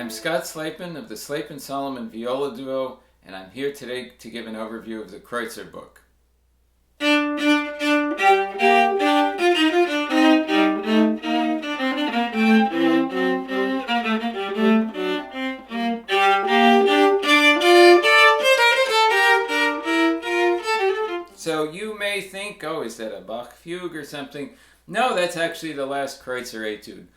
I'm Scott Slapin of the Slapin-Solomon viola duo, and I'm here today to give an overview of the Kreutzer book. So you may think, oh, is that a Bach fugue or something? No, that's actually the last Kreutzer Etude.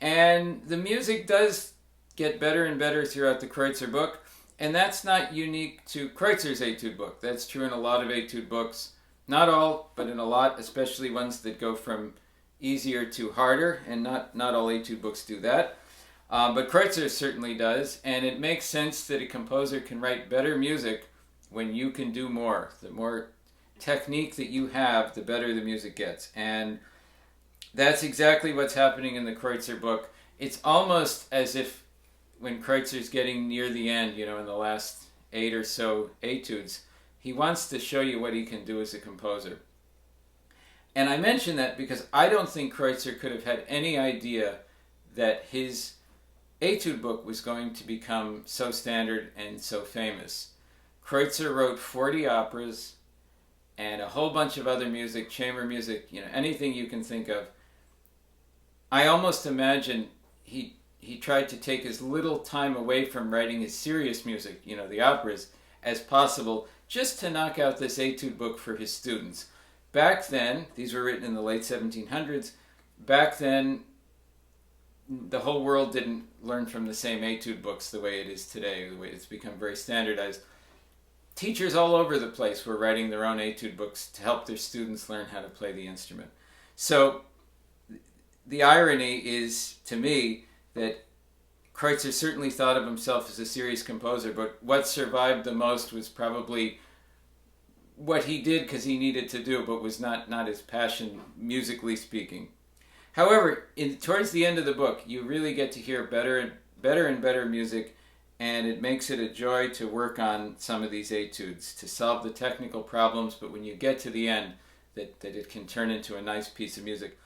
And the music does get better and better throughout the Kreutzer book, and that's not unique to Kreutzer's Etude book. That's true in a lot of Etude books. Not all, but in a lot, especially ones that go from easier to harder, and not all Etude books do that. But Kreutzer certainly does, and it makes sense that a composer can write better music when you can do more. The more technique that you have, the better the music gets. And that's exactly what's happening in the Kreutzer book. It's almost as if when Kreutzer's getting near the end, in the last 8 or so etudes, he wants to show you what he can do as a composer. And I mention that because I don't think Kreutzer could have had any idea that his etude book was going to become so standard and so famous. Kreutzer wrote 40 operas and a whole bunch of other music, chamber music, anything you can think of. I almost imagine he tried to take as little time away from writing his serious music, the operas, as possible, just to knock out this etude book for his students. Back then, these were written in the late 1700s, back then the whole world didn't learn from the same etude books the way it is today, the way it's become very standardized. Teachers all over the place were writing their own etude books to help their students learn how to play the instrument. So the irony is, to me, that Kreutzer certainly thought of himself as a serious composer, but what survived the most was probably what he did because he needed to do, but was not his passion, musically speaking. However, towards the end of the book, you really get to hear better and better music, and it makes it a joy to work on some of these etudes, to solve the technical problems, but when you get to the end, that it can turn into a nice piece of music.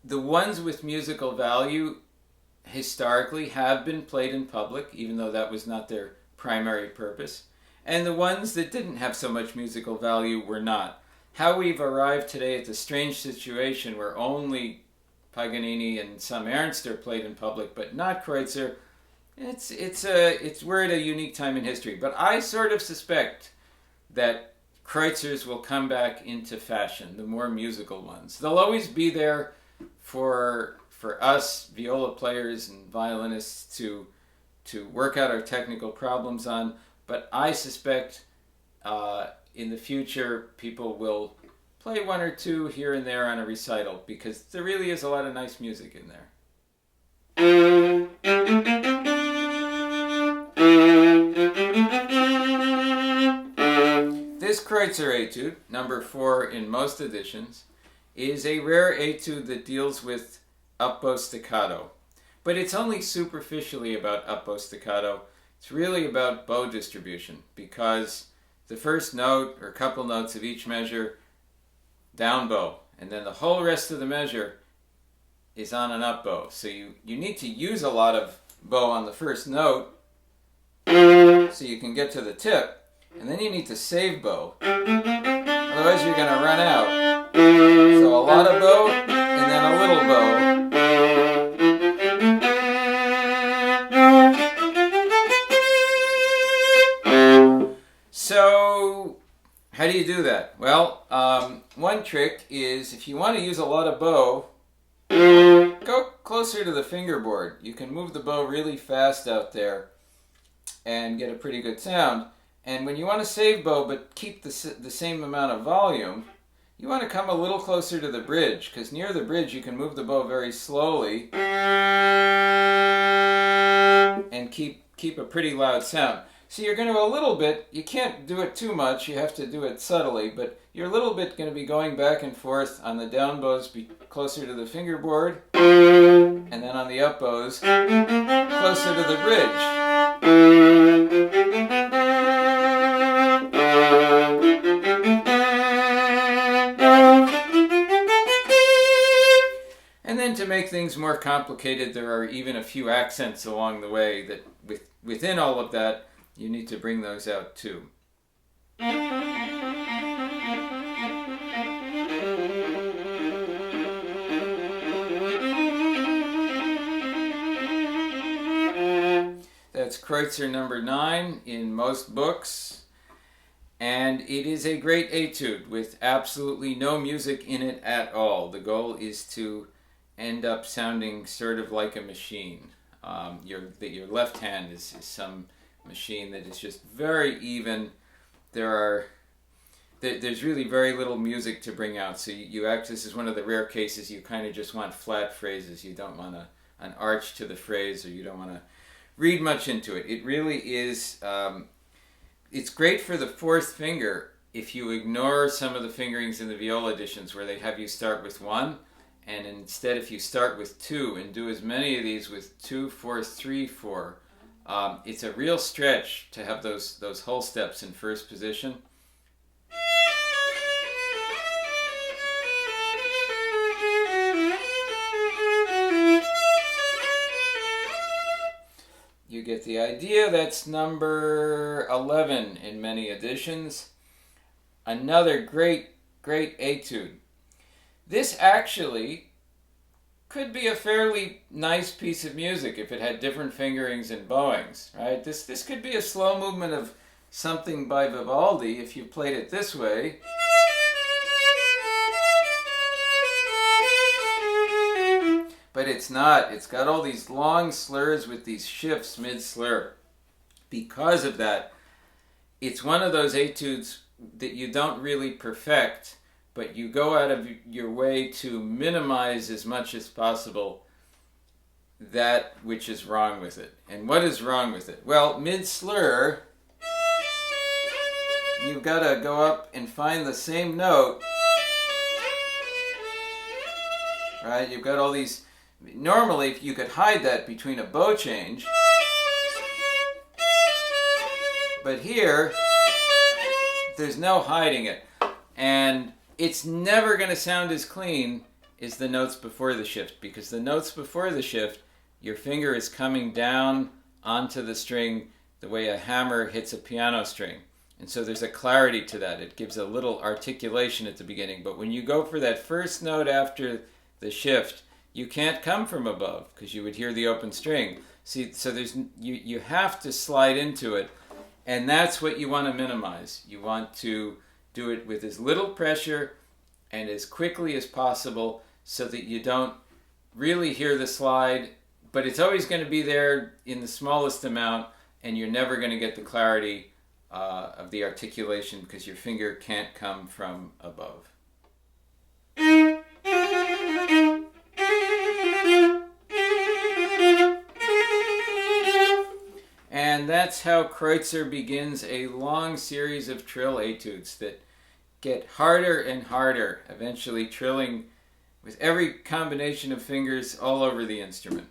The ones with musical value historically have been played in public, even though that was not their primary purpose. And the ones that didn't have so much musical value were not. How we've arrived today at the strange situation where only Paganini and some Ernst are played in public, but not Kreutzer, we're at a unique time in history. But I sort of suspect that Kreutzers will come back into fashion, the more musical ones. They'll always be there for us viola players and violinists to work out our technical problems on, but I suspect in the future people will play one or two here and there on a recital, because there really is a lot of nice music in there. This Kreutzer Etude, number 4 in most editions, is a rare etude that deals with up-bow staccato. But it's only superficially about up-bow staccato. It's really about bow distribution, because the first note or couple notes of each measure, down bow, and then the whole rest of the measure is on an up bow. So you need to use a lot of bow on the first note so you can get to the tip, and then you need to save bow. Otherwise you're going to run out. So a lot of bow and then a little bow. So how do you do that? Well, one trick is, if you want to use a lot of bow, go closer to the fingerboard. You can move the bow really fast out there and get a pretty good sound. And when you want to save bow but keep the same amount of volume, you want to come a little closer to the bridge, because near the bridge you can move the bow very slowly and keep a pretty loud sound. So you're going to a little bit, you can't do it too much, you have to do it subtly, but you're a little bit going to be going back and forth on the down bows, be closer to the fingerboard, and then on the up bows, closer to the bridge. And then to make make things more complicated, there are even a few accents along the way that within all of that, you need to bring those out too. That's Kreutzer number 9 in most books. And it is a great etude with absolutely no music in it at all. The goal is to end up sounding sort of like a machine. Your left hand is some machine that is just very even. There's really very little music to bring out. So this is one of the rare cases you kind of just want flat phrases. You don't want an arch to the phrase, or you don't want to read much into it. It really is... it's great for the fourth finger if you ignore some of the fingerings in the viola editions where they have you start with 1, and instead if you start with 2 and do as many of these with 2, 4, 3, 4, it's a real stretch to have those whole steps in first position. You get the idea. That's number 11 in many editions. Another great etude. This actually could be a fairly nice piece of music if it had different fingerings and bowings, right? This could be a slow movement of something by Vivaldi if you played it this way. But it's not. It's got all these long slurs with these shifts mid-slur. Because of that, it's one of those etudes that you don't really perfect, but you go out of your way to minimize as much as possible that which is wrong with it. And what is wrong with it? Well, mid-slur, you've got to go up and find the same note. Right? You've got all these... Normally, if you could hide that between a bow change, but here, there's no hiding it. And it's never going to sound as clean as the notes before the shift, because the notes before the shift, your finger is coming down onto the string the way a hammer hits a piano string. And so there's a clarity to that. It gives a little articulation at the beginning. But when you go for that first note after the shift, you can't come from above because you would hear the open string. See, so you have to slide into it, and that's what you want to minimize. You want to do it with as little pressure and as quickly as possible so that you don't really hear the slide, but it's always going to be there in the smallest amount, and you're never going to get the clarity of the articulation because your finger can't come from above. And that's how Kreutzer begins a long series of trill etudes that get harder and harder, eventually trilling with every combination of fingers all over the instrument.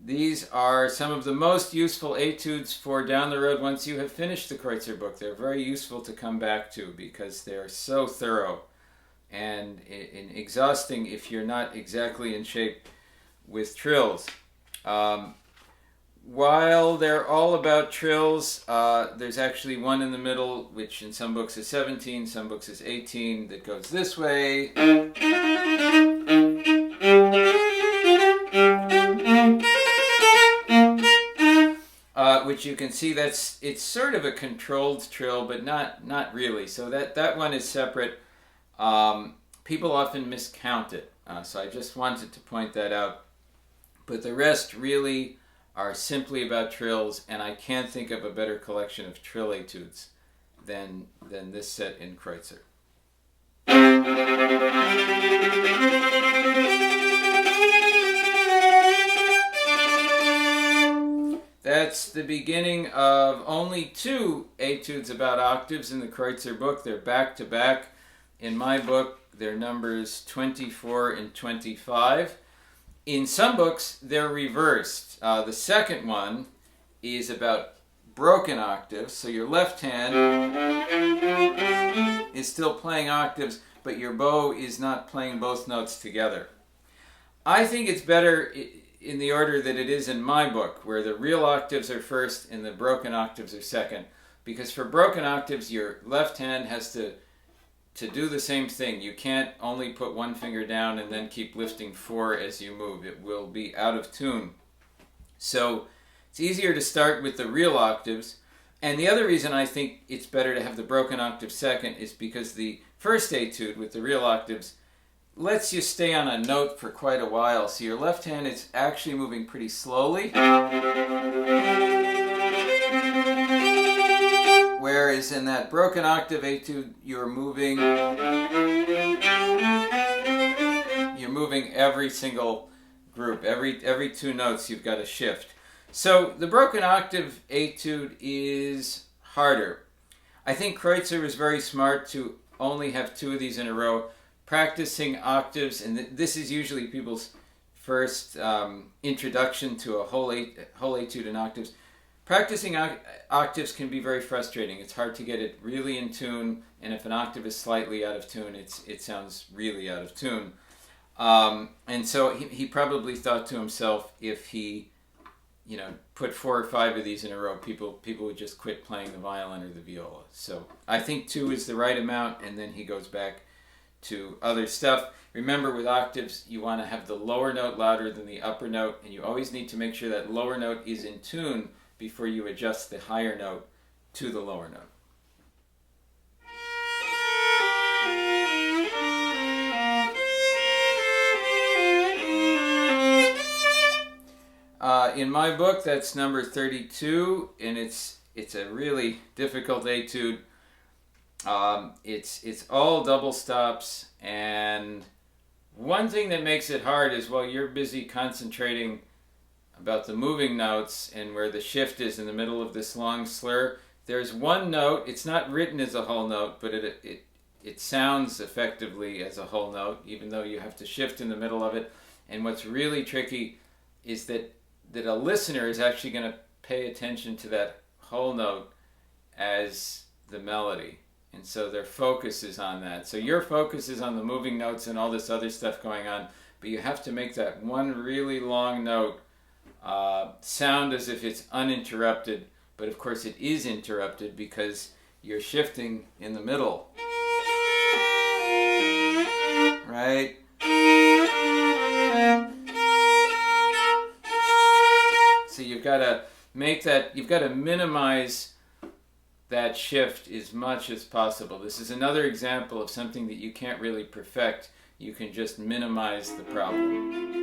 These are some of the most useful etudes for down the road once you have finished the Kreutzer book. They're very useful to come back to because they're so thorough and exhausting if you're not exactly in shape with trills. While they're all about trills, there's actually one in the middle, which in some books is 17, some books is 18, that goes this way. Which you can see it's sort of a controlled trill, but not really. So that one is separate. People often miscount it, so I just wanted to point that out. But the rest really are simply about trills, and I can't think of a better collection of trill etudes than this set in Kreutzer. That's the beginning of only 2 etudes about octaves in the Kreutzer book. They're back to back. In my book, they're numbers 24 and 25. In some books, they're reversed. The second one is about broken octaves. So your left hand is still playing octaves, but your bow is not playing both notes together. I think it's better in the order that it is in my book, where the real octaves are first and the broken octaves are second. Because for broken octaves, your left hand has to do the same thing. You can't only put one finger down and then keep lifting 4 as you move. It will be out of tune. So it's easier to start with the real octaves. And the other reason I think it's better to have the broken octave second is because the first etude with the real octaves lets you stay on a note for quite a while. So your left hand is actually moving pretty slowly. Whereas in that broken octave etude, you're moving every single group. Every 2 notes you've got to shift. So the broken octave etude is harder. I think Kreutzer was very smart to only have 2 of these in a row. Practicing octaves, and this is usually people's first introduction to a whole etude in octaves. Practicing octaves can be very frustrating. It's hard to get it really in tune, and if an octave is slightly out of tune, it sounds really out of tune. And so he probably thought to himself, if he put 4 or 5 of these in a row, people would just quit playing the violin or the viola. So I think 2 is the right amount, and then he goes back to other stuff. Remember, with octaves, you want to have the lower note louder than the upper note, and you always need to make sure that lower note is in tune before you adjust the higher note to the lower note. In my book, that's number 32, and it's a really difficult etude. It's all double stops, and one thing that makes it hard is while you're busy concentrating about the moving notes and where the shift is in the middle of this long slur, there's one note. It's not written as a whole note, but it sounds effectively as a whole note, even though you have to shift in the middle of it. And what's really tricky is that a listener is actually going to pay attention to that whole note as the melody. And so their focus is on that. So your focus is on the moving notes and all this other stuff going on, but you have to make that one really long note sound as if it's uninterrupted, but of course it is interrupted because you're shifting in the middle. Right? So you've got to minimize that shift as much as possible. This is another example of something that you can't really perfect. You can just minimize the problem.